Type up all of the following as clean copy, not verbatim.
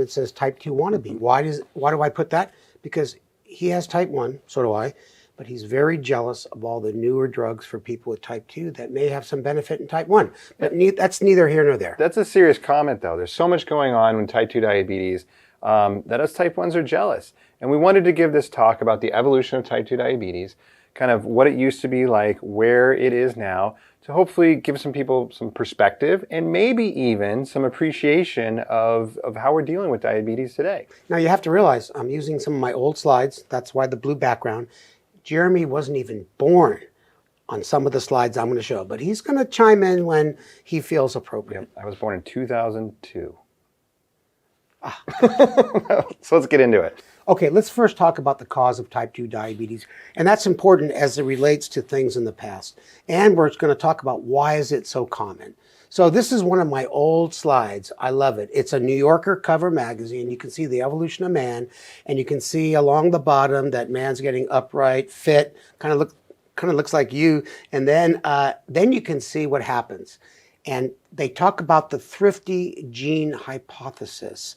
it says type 2 wannabe. Why do I put that? Because he has type 1, so do I, but he's very jealous of all the newer drugs for people with type 2 that may have some benefit in type 1. But that's neither here nor there. That's a serious comment, though. There's so much going on with type 2 diabetes that us type 1s are jealous. And we wanted to give this talk about the evolution of type 2 diabetes, kind of what it used to be like, where it is now, to hopefully give some people some perspective and maybe even some appreciation of how we're dealing with diabetes today. Now you have to realize I'm using some of my old slides. That's why the blue background. Jeremy wasn't even born on some of the slides I'm going to show, but he's going to chime in when he feels appropriate. Yep. I was born in 2002. So let's get into it. Okay, let's first talk about the cause of type 2 diabetes. And that's important as it relates to things in the past. And we're going to talk about why is it so common. So this is one of my old slides. I love it. It's a New Yorker cover magazine. You can see the evolution of man. And you can see along the bottom that man's getting upright, fit, kind of looks like you. And then you can see what happens. And they talk about the Thrifty gene hypothesis,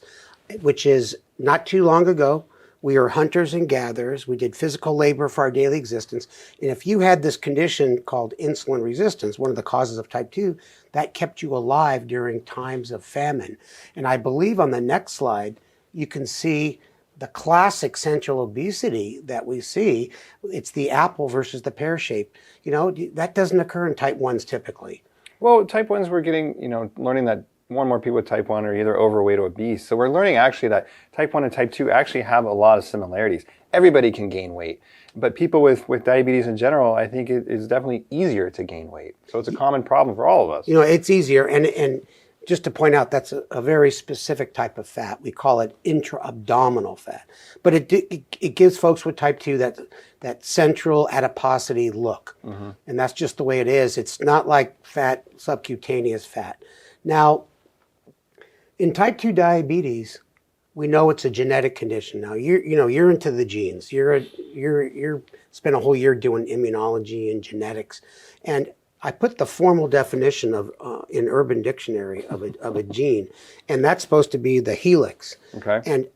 which is not too long ago. We are hunters and gatherers. We did physical labor for our daily existence. And if you had this condition called insulin resistance, one of the causes of type 2, that kept you alive during times of famine. And I believe on the next slide, you can see the classic central obesity that we see. It's the apple versus the pear shape. You know, that doesn't occur in type 1s typically. Well, type 1s, we're getting, learning that more and more people with type 1 are either overweight or obese. So we're learning actually that type 1 and type 2 actually have a lot of similarities. Everybody can gain weight, but people with diabetes in general, I think it is definitely easier to gain weight. So it's a common problem for all of us. You know, it's easier. And just to point out, that's a very specific type of fat. We call it intra-abdominal fat. But it gives folks with type 2 that central adiposity look. Mm-hmm. And that's just the way it is. It's not like fat, subcutaneous fat. Now, in type 2 diabetes, we know it's a genetic condition. Now, you're into the genes. You're spent a whole year doing immunology and genetics. And I put the formal definition of in Urban Dictionary of a gene, and that's supposed to be the helix. Okay. And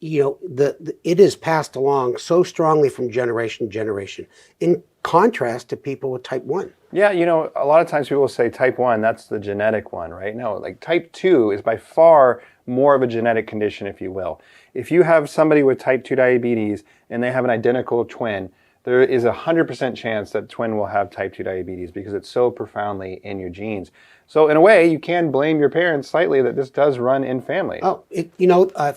it is passed along so strongly from generation to generation, in contrast to people with type 1. Yeah, a lot of times people say type 1, that's the genetic one, right? No, like type 2 is by far more of a genetic condition, if you will. If you have somebody with type 2 diabetes and they have an identical twin, there is a 100% chance that twin will have type 2 diabetes because it's so profoundly in your genes. So in a way, you can blame your parents slightly that this does run in families. Oh, if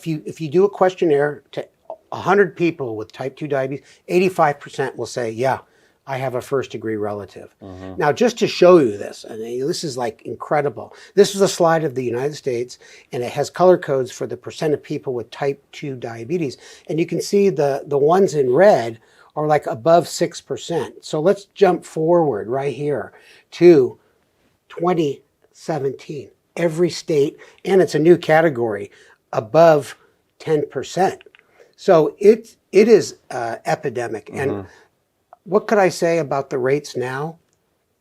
you do a questionnaire to 100 people with type 2 diabetes, 85% will say, yeah, I have a first-degree relative. Mm-hmm. Now, just to show you this, and this is like incredible. This is a slide of the United States, and it has color codes for the percent of people with type 2 diabetes. And you can see the ones in red are like above 6%. So let's jump forward right here to 2017. Every state, and it's a new category, above 10%. So it is epidemic. Mm-hmm. And what could I say about the rates now?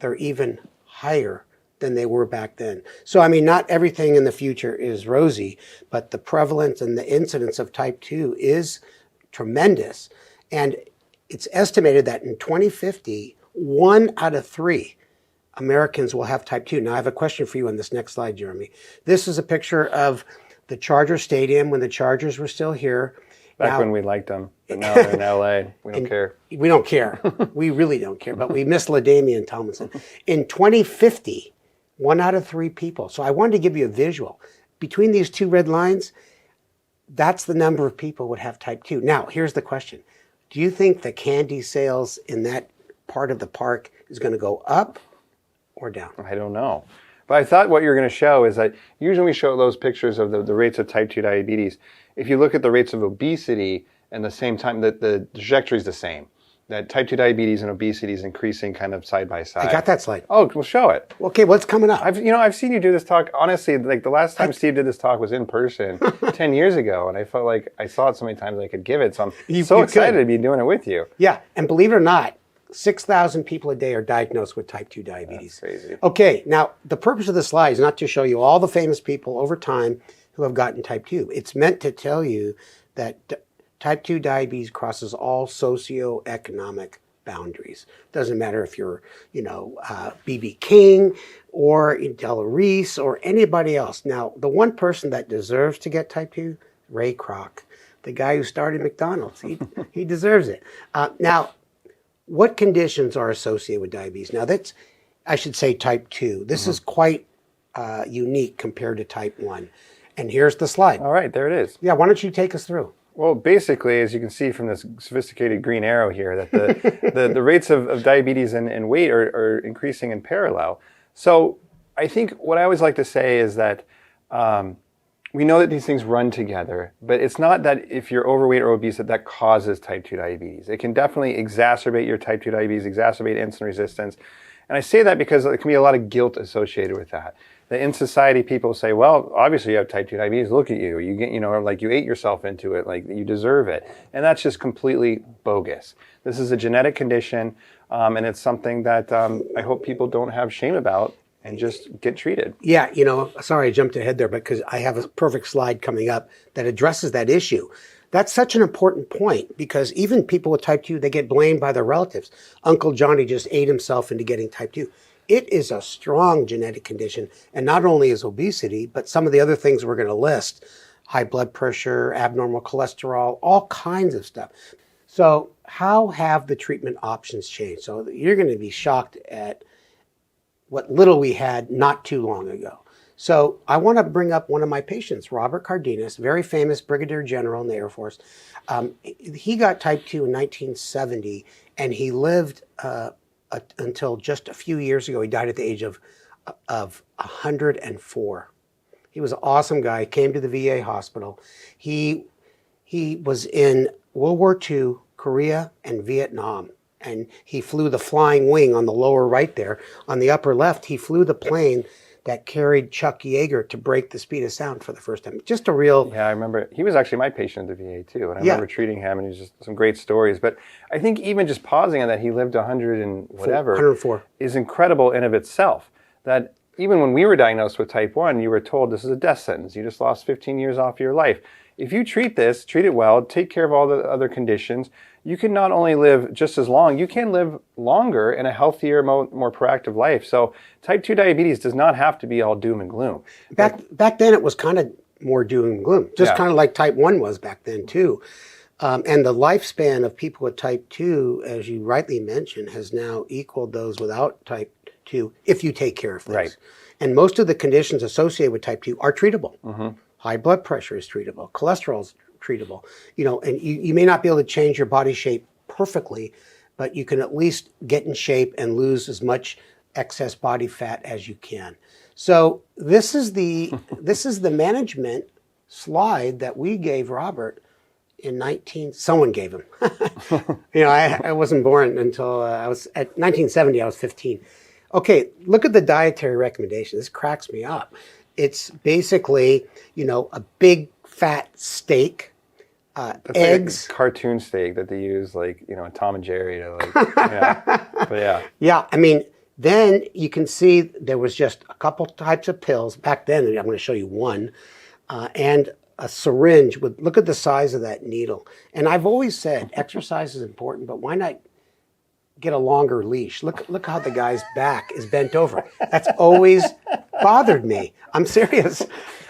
They're even higher than they were back then. So, I mean, not everything in the future is rosy, but the prevalence and the incidence of type 2 is tremendous. And it's estimated that in 2050, 1 out of 3 Americans will have type 2. Now, I have a question for you on this next slide, Jeremy. This is a picture of the Charger Stadium when the Chargers were still here. Back when we liked them, but now they're in LA. We don't care. We don't care. We really don't care, but we miss LaDainian Tomlinson. In 2050, 1 out of 3 people. So I wanted to give you a visual. Between these two red lines, that's the number of people would have type 2. Now, here's the question. Do you think the candy sales in that part of the park is going to go up or down? I don't know. But I thought what you're going to show is that usually we show those pictures of the rates of type 2 diabetes. If you look at the rates of obesity and the same time, the trajectory is the same. That type 2 diabetes and obesity is increasing kind of side by side. I got that slide. Oh, we'll show it. Okay, what's coming up? I've seen you do this talk. Honestly, like the last time Steve did this talk was in person 10 years ago, and I felt like I saw it so many times I could give it. So I'm so excited to be doing it with you. Yeah, and believe it or not, 6,000 people a day are diagnosed with type 2 diabetes. That's crazy. Okay, now the purpose of this slide is not to show you all the famous people over time who have gotten type 2. It's meant to tell you that type 2 diabetes crosses all socioeconomic boundaries. Doesn't matter if you're, B.B. King or Della Reese or anybody else. Now, the one person that deserves to get type 2, Ray Kroc, the guy who started McDonald's. He deserves it. Now, what conditions are associated with diabetes? Now, that's, I should say, type 2. This is quite unique compared to type 1. And here's the slide. All right, there it is. Yeah, why don't you take us through? Well, basically, as you can see from this sophisticated green arrow here, that the rates of diabetes and weight are increasing in parallel. So I think what I always like to say is that we know that these things run together, but it's not that if you're overweight or obese that causes type 2 diabetes. It can definitely exacerbate your type 2 diabetes, exacerbate insulin resistance. And I say that because there can be a lot of guilt associated with that. That in society, people say, well, obviously you have type 2 diabetes. Look at you. You get, like you ate yourself into it. Like you deserve it. And that's just completely bogus. This is a genetic condition, and it's something that I hope people don't have shame about and just get treated. Yeah, sorry I jumped ahead there, but because I have a perfect slide coming up that addresses that issue. That's such an important point because even people with type 2, they get blamed by their relatives. Uncle Johnny just ate himself into getting type 2. It is a strong genetic condition, and not only is obesity, but some of the other things we're going to list, high blood pressure, abnormal cholesterol, all kinds of stuff. So how have the treatment options changed? So you're going to be shocked at what little we had not too long ago. So I want to bring up one of my patients, Robert Cardenas, very famous Brigadier General in the Air Force. He got type 2 in 1970, and he lived until just a few years ago. He died at the age of 104. He was an awesome guy, came to the VA hospital. He was in World War II, Korea, and Vietnam. And he flew the flying wing on the lower right there. On the upper left, he flew the plane that carried Chuck Yeager to break the speed of sound for the first time. Just a real... Yeah, I remember. He was actually my patient at the VA too. And I remember treating him, and he was just some great stories. But I think even just pausing on that, he lived 100 and whatever, 104, is incredible in of itself. That even when we were diagnosed with type 1, you were told this is a death sentence. You just lost 15 years off your life. If you treat it well, take care of all the other conditions, you can not only live just as long, you can live longer in a healthier, more proactive life. So type 2 diabetes does not have to be all doom and gloom. Back then, it was kind of more doom and gloom, just kind of like type 1 was back then too. And the lifespan of people with type 2, as you rightly mentioned, has now equaled those without type 2 if you take care of things. Right. And most of the conditions associated with type 2 are treatable. Mm-hmm. High blood pressure is treatable. Cholesterol is treatable. And you may not be able to change your body shape perfectly, but you can at least get in shape and lose as much excess body fat as you can. So this is the management slide that we gave Robert in someone gave him. I wasn't born until I was at 1970. I was 15. Okay, look at the dietary recommendation. This cracks me up. It's basically, a big fat steak, eggs. Like a cartoon steak that they use, in Tom and Jerry to But yeah. Yeah, then you can see there was just a couple types of pills. Back then, I'm going to show you one, and a syringe look at the size of that needle. And I've always said exercise is important, but why not get a longer leash? Look how the guy's back is bent over. That's always bothered me. I'm serious.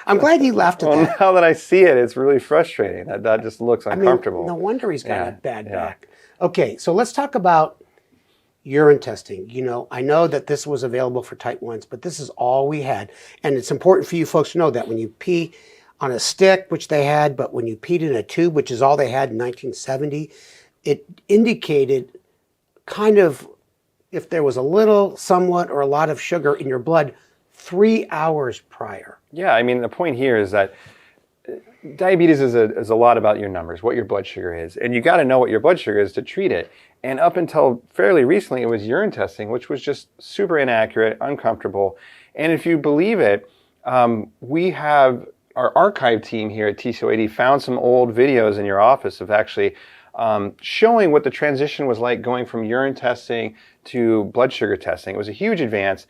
I'm glad you laughed at that. Now that I see it, it's really frustrating. That just looks uncomfortable. No wonder he's got a bad back. Okay, so let's talk about urine testing. I know that this was available for type 1s, but this is all we had. And it's important for you folks to know that when you pee on a stick, which they had, but when you peed in a tube, which is all they had in 1970, it indicated kind of if there was a little, somewhat, or a lot of sugar in your blood 3 hours prior. Yeah, the point here is that diabetes is a lot about your numbers, what your blood sugar is. And you got to know what your blood sugar is to treat it. And up until fairly recently, it was urine testing, which was just super inaccurate, uncomfortable. And if you believe it, we have our archive team here at TCOYD found some old videos in your office of actually showing what the transition was like going from urine testing to blood sugar testing. It was a huge advance.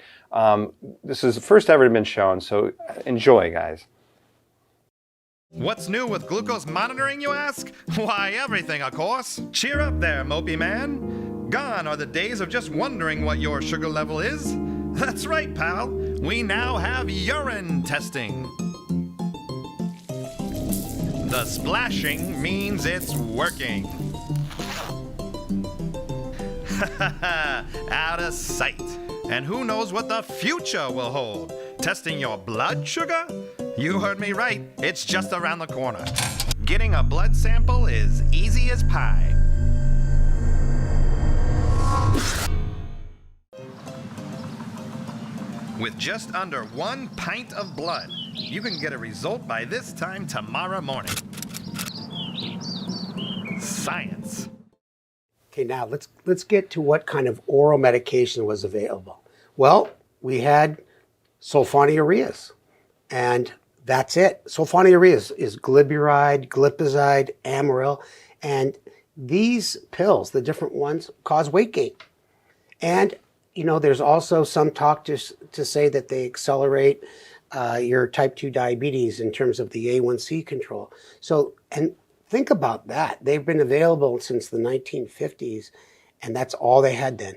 This is the first ever been shown, so enjoy, guys. What's new with glucose monitoring, you ask? Why, everything, of course. Cheer up there, mopey man. Gone are the days of just wondering what your sugar level is. That's right, pal. We now have urine testing. The splashing means it's working. Out of sight. And who knows what the future will hold? Testing your blood sugar? You heard me right. It's just around the corner. Getting a blood sample is easy as pie. With just under 1 pint of blood, you can get a result by this time tomorrow morning. Science. Okay, now let's get to what kind of oral medication was available. Well, we had sulfonylureas, and that's it. Sulfonylureas is glyburide, glipizide, Amaryl, and these pills, the different ones, cause weight gain. And you know, there's also some talk to say that they accelerate your type 2 diabetes in terms of the A1C control. So, and think about that. They've been available since the 1950s, and that's all they had then.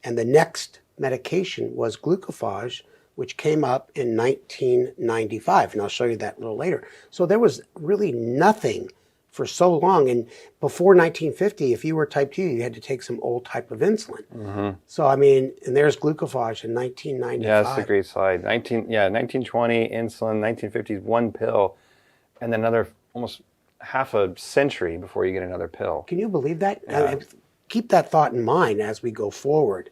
And the next medication was glucophage, which came up in 1995, and I'll show you that a little later. So there was really nothing for so long. And before 1950, if you were type 2, you had to take some old type of insulin. Mm-hmm. So, I mean, and there's glucophage in 1995. Yeah, that's a great slide. 1920, insulin, 1950s, one pill, and then another almost half a century before you get another pill. Can you believe that? Yeah. I mean, keep that thought in mind as we go forward.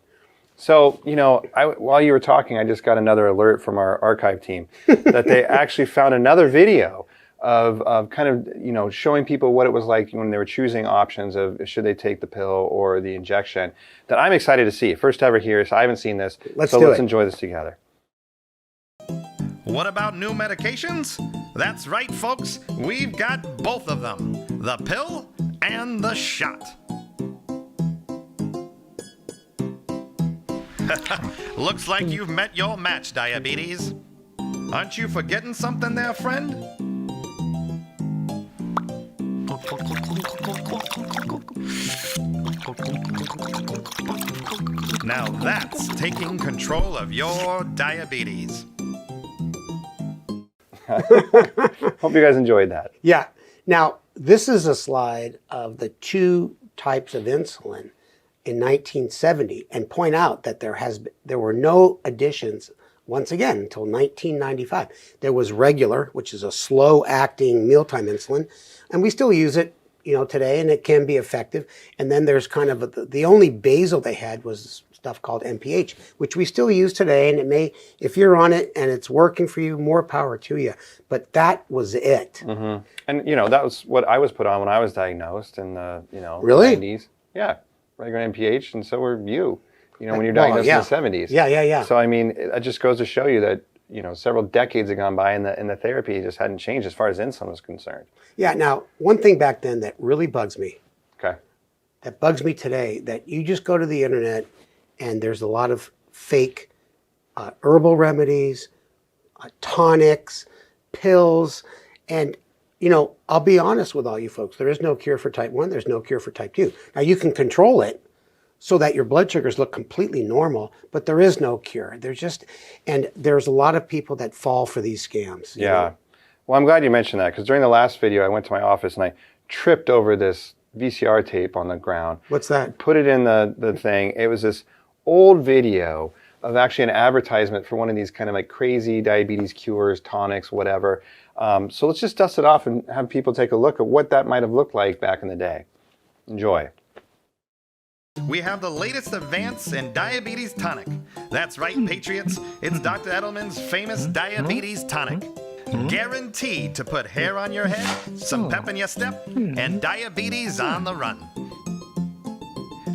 So, you know, while you were talking, I just got another alert from our archive team that they actually found another video of kind of, you know, showing people what it was like when they were choosing options of should they take the pill or the injection, that I'm excited to see. First ever here, so I haven't seen this. Let's enjoy this together. What about new medications? That's right, folks. We've got both of them. The pill and the shot. Looks like you've met your match, diabetes. Aren't you forgetting something there, friend? Now that's taking control of your diabetes. Hope you guys enjoyed that. Yeah. Now, this is a slide of the two types of insulin in 1970, and point out that there were no additions once again until 1995. There was regular, which is a slow-acting mealtime insulin, and we still use it, you know, today, and it can be effective. And then there's kind of the only basal they had was stuff called MPH, which we still use today, and it may, if you're on it and it's working for you, more power to you. But that was it. Mm-hmm. And you know, that was what I was put on when I was diagnosed in the Really? 90s. Yeah, regular MPH, and so were you. You know, when you're diagnosed in the 70s. Yeah. So I mean, it just goes to show you that, you know, several decades have gone by and the therapy just hadn't changed as far as insulin was concerned. Yeah. Now, one thing back then that really bugs me. Okay. That bugs me today, that you just go to the internet and there's a lot of fake herbal remedies, tonics, pills, and you know, I'll be honest with all you folks. There is no cure for type 1. There's no cure for type 2. Now, you can control it so that your blood sugars look completely normal, but there is no cure. And there's a lot of people that fall for these scams. Yeah. know? Well, I'm glad you mentioned that, because during the last video, I went to my office and I tripped over this VCR tape on the ground. What's that? Put it in the thing. It was this old video of actually an advertisement for one of these kind of like crazy diabetes cures, tonics, whatever. So let's just dust it off and have people take a look at what that might have looked like back in the day. Enjoy. We have the latest advance in diabetes tonic. That's right, Patriots. It's Dr. Edelman's famous diabetes tonic. Guaranteed to put hair on your head, some pep in your step, and diabetes on the run.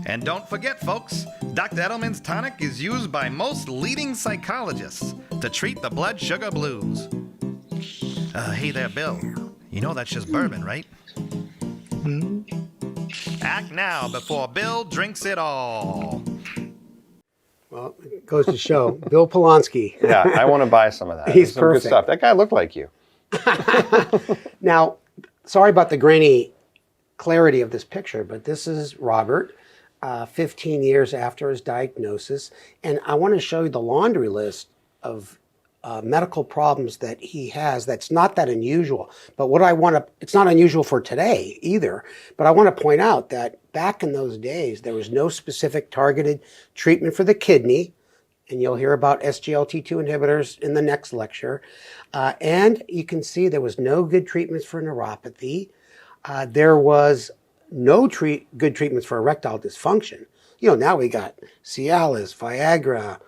And don't forget, folks, Dr. Edelman's tonic is used by most leading psychologists to treat the blood sugar blues. Hey there, Bill. You know that's just bourbon, right? Act now before Bill drinks it all. Well, it goes to show. Bill Polanski. Yeah, I want to buy some of that. He's some good perfect. stuff. That guy looked like you. Now, sorry about the grainy clarity of this picture, but this is Robert, 15 years after his diagnosis. And I want to show you the laundry list of medical problems that he has. That's not that unusual. But what I want to, it's not unusual for today either, but I want to point out that back in those days, there was no specific targeted treatment for the kidney. And you'll hear about SGLT2 inhibitors in the next lecture. And you can see there was no good treatments for neuropathy. There was no good treatments for erectile dysfunction. You know, now we got Cialis, Viagra,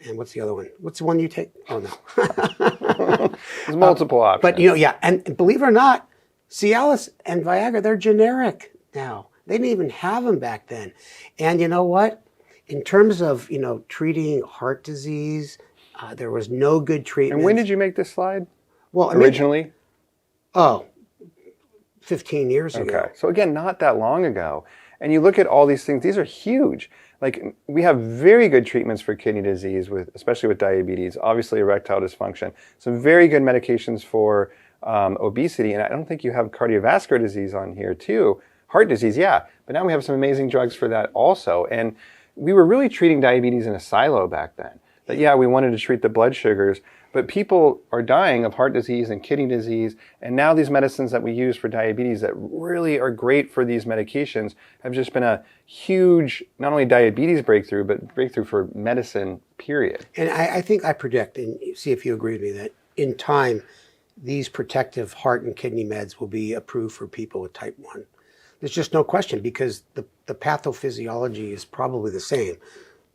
and what's the other one? What's the one you take? Oh, no. There's multiple options. But, you know, yeah, and believe it or not, Cialis and Viagra, they're generic now. They didn't even have them back then. And you know what? In terms of, you know, treating heart disease, there was no good treatment. And when did you make this slide? Well, I mean, originally? 15 years ago. Okay. So again, not that long ago. And you look at all these things, these are huge. Like, we have very good treatments for kidney disease, especially with diabetes, obviously erectile dysfunction, some very good medications for obesity, and I don't think you have cardiovascular disease on here too. Heart disease, yeah, but now we have some amazing drugs for that also. And we were really treating diabetes in a silo back then. That, yeah, we wanted to treat the blood sugars, but people are dying of heart disease and kidney disease, and now these medicines that we use for diabetes that really are great for these medications have just been a huge, not only diabetes breakthrough, but breakthrough for medicine, period. And I think I predict, and see if you agree with me, that in time, these protective heart and kidney meds will be approved for people with type 1. There's just no question, because the pathophysiology is probably the same.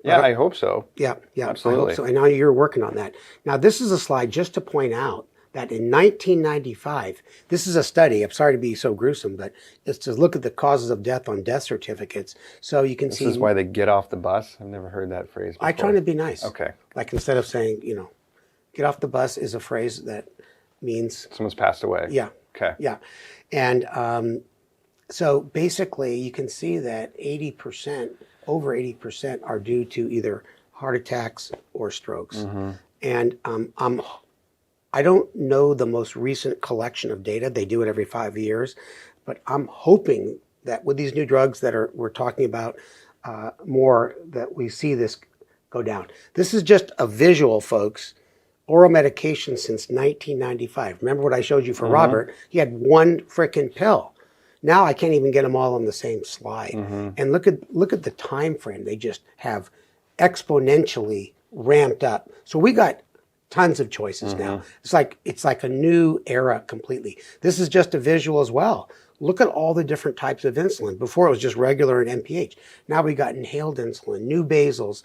Yeah, I hope so. Yeah, Absolutely. I hope so. And now you're working on that. Now, this is a slide just to point out that in 1995, this is a study. I'm sorry to be so gruesome, but it's to look at the causes of death on death certificates. So you can see. This is why they get off the bus? I've never heard that phrase before. I try to be nice. Okay. Like, instead of saying, you know, get off the bus is a phrase that means. Someone's passed away. Yeah. Okay. Yeah. And so basically you can see that 80%, over 80% are due to either heart attacks or strokes. Mm-hmm. And I don't know the most recent collection of data. They do it every 5 years. But I'm hoping that with these new drugs that we're talking about more, that we see this go down. This is just a visual, folks. Oral medication since 1995. Remember what I showed you for Robert? He had one frickin' pill. Now I can't even get them all on the same slide. Mm-hmm. And look at the time frame. They just have exponentially ramped up. So we got tons of choices now. It's like a new era completely. This is just a visual as well. Look at all the different types of insulin. Before it was just regular and NPH. Now we got inhaled insulin, new basals,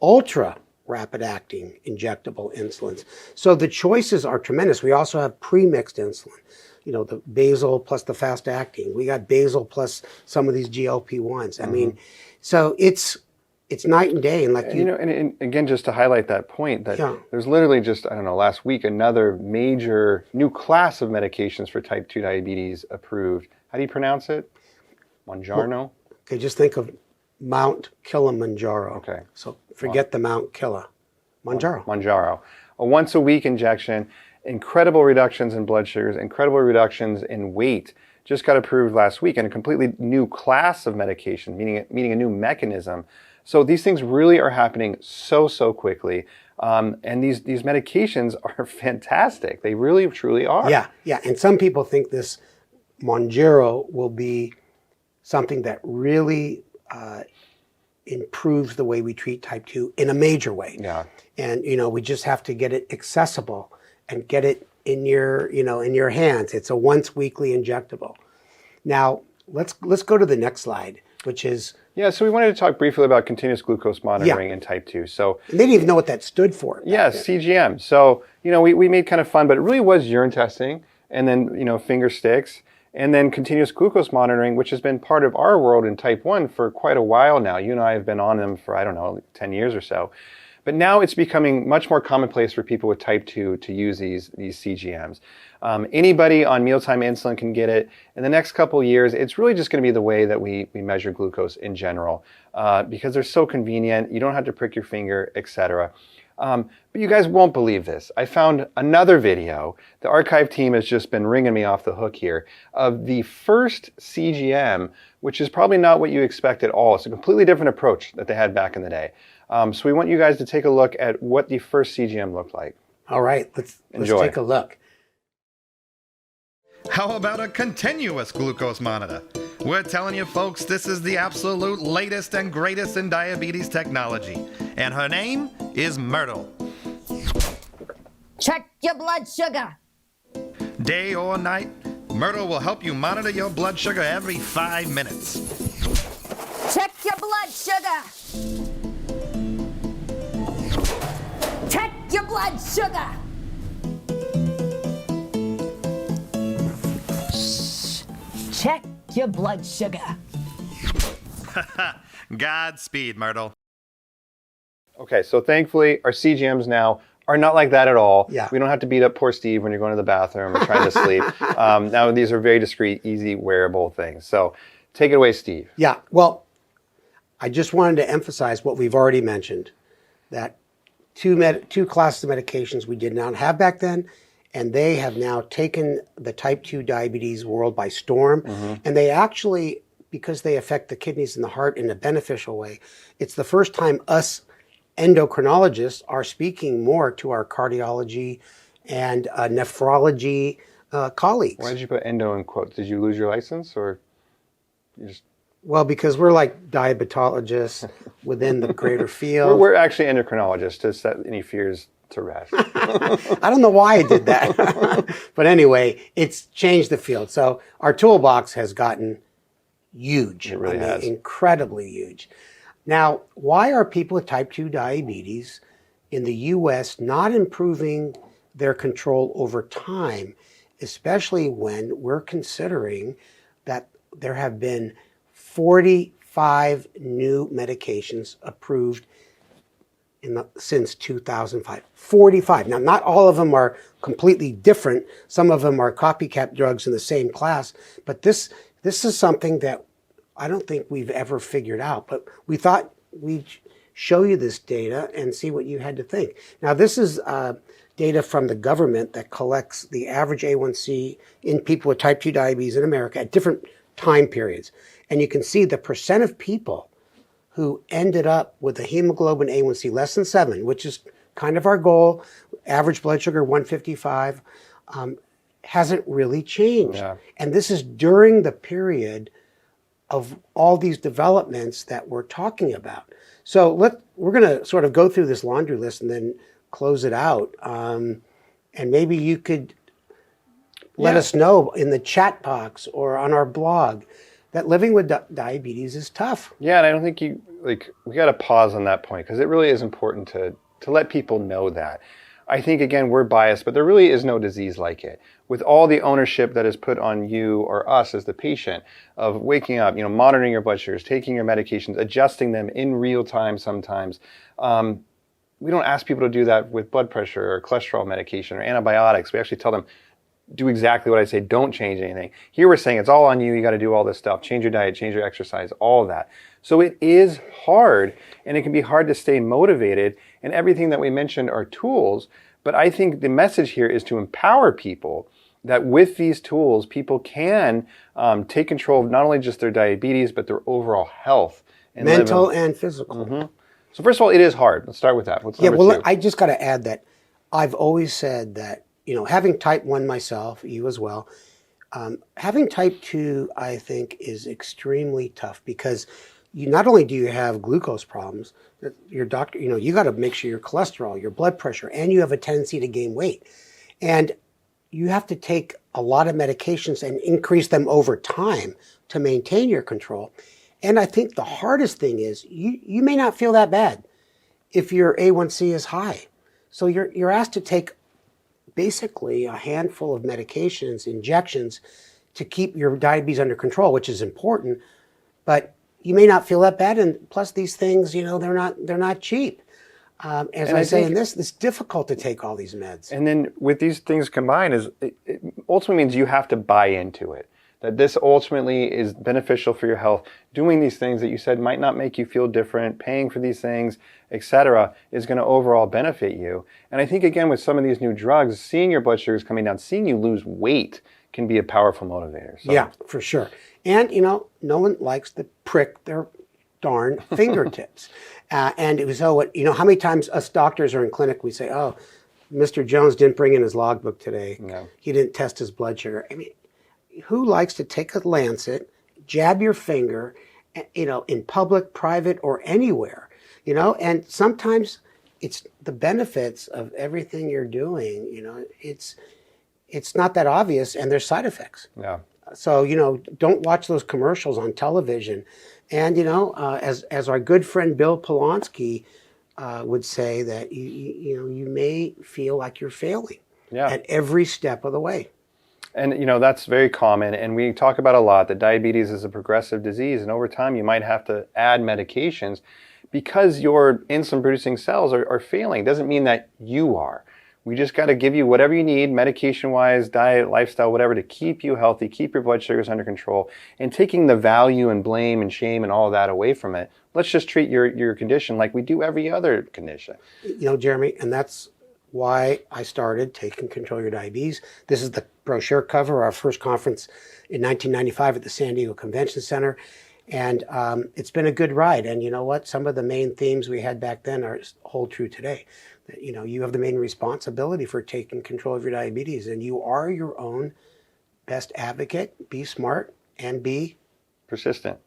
ultra rapid acting injectable insulins. So the choices are tremendous. We also have pre-mixed insulin. You know, the basal plus the fast acting. We got basal plus some of these GLP-1s. I mean, so it's night and day. And like you know, and again, just to highlight that point, that there's literally just, I don't know, last week, another major new class of medications for type 2 diabetes approved. How do you pronounce it? Mounjaro? Well, okay, just think of Mount Kilimanjaro. Okay. So forget the Mount Killa. Mounjaro. A once a week injection. Incredible reductions in blood sugars, incredible reductions in weight. Just got approved last week, and a completely new class of medication, meaning a new mechanism. So these things really are happening so quickly. And these medications are fantastic. They really, truly are. Yeah. And some people think this Mounjaro will be something that really improves the way we treat type 2 in a major way. Yeah. And, you know, we just have to get it accessible and get it in your hands. It's a once weekly injectable. Now, let's go to the next slide, which is... Yeah, so we wanted to talk briefly about continuous glucose monitoring in type 2. So and they didn't even know what that stood for. Yeah, CGM. So, you know, we made kind of fun, but it really was urine testing, and then, you know, finger sticks, and then continuous glucose monitoring, which has been part of our world in type 1 for quite a while now. You and I have been on them for, I don't know, 10 years or so. But now it's becoming much more commonplace for people with type 2 to use these CGMs. Anybody on mealtime insulin can get it. In the next couple of years, it's really just going to be the way that we measure glucose in general, because they're so convenient. You don't have to prick your finger, etc. But you guys won't believe this. I found another video. The archive team has just been ringing me off the hook here of the first CGM, which is probably not what you expect at all. It's a completely different approach that they had back in the day. So we want you guys to take a look at what the first CGM looked like. All right, let's take a look. How about a continuous glucose monitor? We're telling you folks, this is the absolute latest and greatest in diabetes technology. And her name is Myrtle. Check your blood sugar. Day or night, Myrtle will help you monitor your blood sugar every 5 minutes. Check your blood sugar. Check your blood sugar. Check your blood sugar. Godspeed, Myrtle. Okay, so thankfully our CGMs now are not like that at all. Yeah. We don't have to beat up poor Steve when you're going to the bathroom or trying to sleep. Now these are very discreet, easy, wearable things. So take it away, Steve. Yeah, well, I just wanted to emphasize what we've already mentioned, that two classes of medications we did not have back then, and they have now taken the type 2 diabetes world by storm. And they actually, because they affect the kidneys and the heart in a beneficial way, it's the first time us endocrinologists are speaking more to our cardiology and nephrology colleagues. Why did you put endo in quotes? Did you lose your license or you just... Well, because we're like diabetologists within the greater field. We're actually endocrinologists to set any fears to rest. I don't know why I did that. But anyway, it's changed the field. So our toolbox has gotten huge. It really has. Incredibly huge. Now, why are people with type 2 diabetes in the U.S. not improving their control over time, especially when we're considering that there have been 45 new medications approved since 2005. 45. Now, not all of them are completely different. Some of them are copycat drugs in the same class. But this is something that I don't think we've ever figured out. But we thought we'd show you this data and see what you had to think. Now, this is data from the government that collects the average A1C in people with type 2 diabetes in America at different time periods. And you can see the percent of people who ended up with a hemoglobin A1C less than 7, which is kind of our goal, average blood sugar 155, hasn't really changed. Yeah. And this is during the period of all these developments that we're talking about. So we're going to sort of go through this laundry list and then close it out. And maybe you could let us know in the chat box or on our blog that living with diabetes is tough. Yeah, and I don't think we got to pause on that point because it really is important to let people know that. I think, again, we're biased, but there really is no disease like it. With all the ownership that is put on you or us as the patient of waking up, monitoring your blood sugars, taking your medications, adjusting them in real time sometimes. We don't ask people to do that with blood pressure or cholesterol medication or antibiotics. We actually tell them, do exactly what I say, don't change anything. Here we're saying it's all on you, you got to do all this stuff, change your diet, change your exercise, all of that. So it is hard, and it can be hard to stay motivated, and everything that we mentioned are tools, but I think the message here is to empower people that with these tools, people can take control of not only just their diabetes, but their overall health. And mental and physical. Mm-hmm. So first of all, it is hard. Let's start with that. What's number two? I just got to add that I've always said that, having type 1 myself, you as well, having type 2, I think, is extremely tough because not only do you have glucose problems, your doctor, you got to make sure your cholesterol, your blood pressure, and you have a tendency to gain weight. And you have to take a lot of medications and increase them over time to maintain your control. And I think the hardest thing is you may not feel that bad if your A1C is high. So you're asked to take basically a handful of medications, injections, to keep your diabetes under control, which is important. But you may not feel that bad, and plus these things, they're not cheap. As I say in this, it's difficult to take all these meds. And then with these things combined, it ultimately means you have to buy into it. that this ultimately is beneficial for your health. Doing these things that you said might not make you feel different, paying for these things, etc., is going to overall benefit you. And I think, again, with some of these new drugs, seeing your blood sugars coming down, seeing you lose weight can be a powerful motivator. So. Yeah, for sure. And, no one likes to prick their darn fingertips. And it was, how many times us doctors are in clinic, we say, oh, Mr. Jones didn't bring in his logbook today. No. He didn't test his blood sugar. I mean, who likes to take a lancet, jab your finger, in public, private, or anywhere, and sometimes it's the benefits of everything you're doing, it's not that obvious, and there's side effects. Yeah. So, don't watch those commercials on television. And, as our good friend Bill Polonsky would say, that you may feel like you're failing at every step of the way. And, that's very common. And we talk about a lot that diabetes is a progressive disease. And over time, you might have to add medications because your insulin-producing cells are failing. It doesn't mean that you are. We just got to give you whatever you need, medication-wise, diet, lifestyle, whatever, to keep you healthy, keep your blood sugars under control. And taking the value and blame and shame and all of that away from it, let's just treat your condition like we do every other condition. Jeremy, and that's why I started Taking Control of Your Diabetes. This is the brochure cover, our first conference in 1995 at the San Diego Convention Center. And it's been a good ride. And you know what? Some of the main themes we had back then hold true today. You have the main responsibility for taking control of your diabetes, and you are your own best advocate. Be smart and be persistent.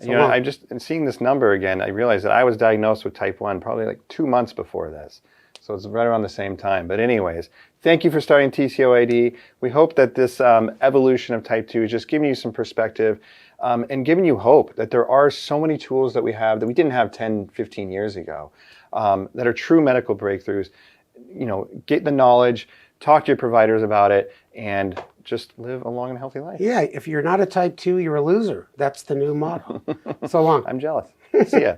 So I just, in seeing this number again, I realized that I was diagnosed with type 1 probably like 2 months before this. So it's right around the same time. But anyways, thank you for starting TCOYD. We hope that this evolution of type 2 is just giving you some perspective and giving you hope that there are so many tools that we have that we didn't have 10, 15 years ago that are true medical breakthroughs. Get the knowledge, talk to your providers about it, and just live a long and healthy life. Yeah, if you're not a type 2, you're a loser. That's the new motto. So long. I'm jealous. See ya.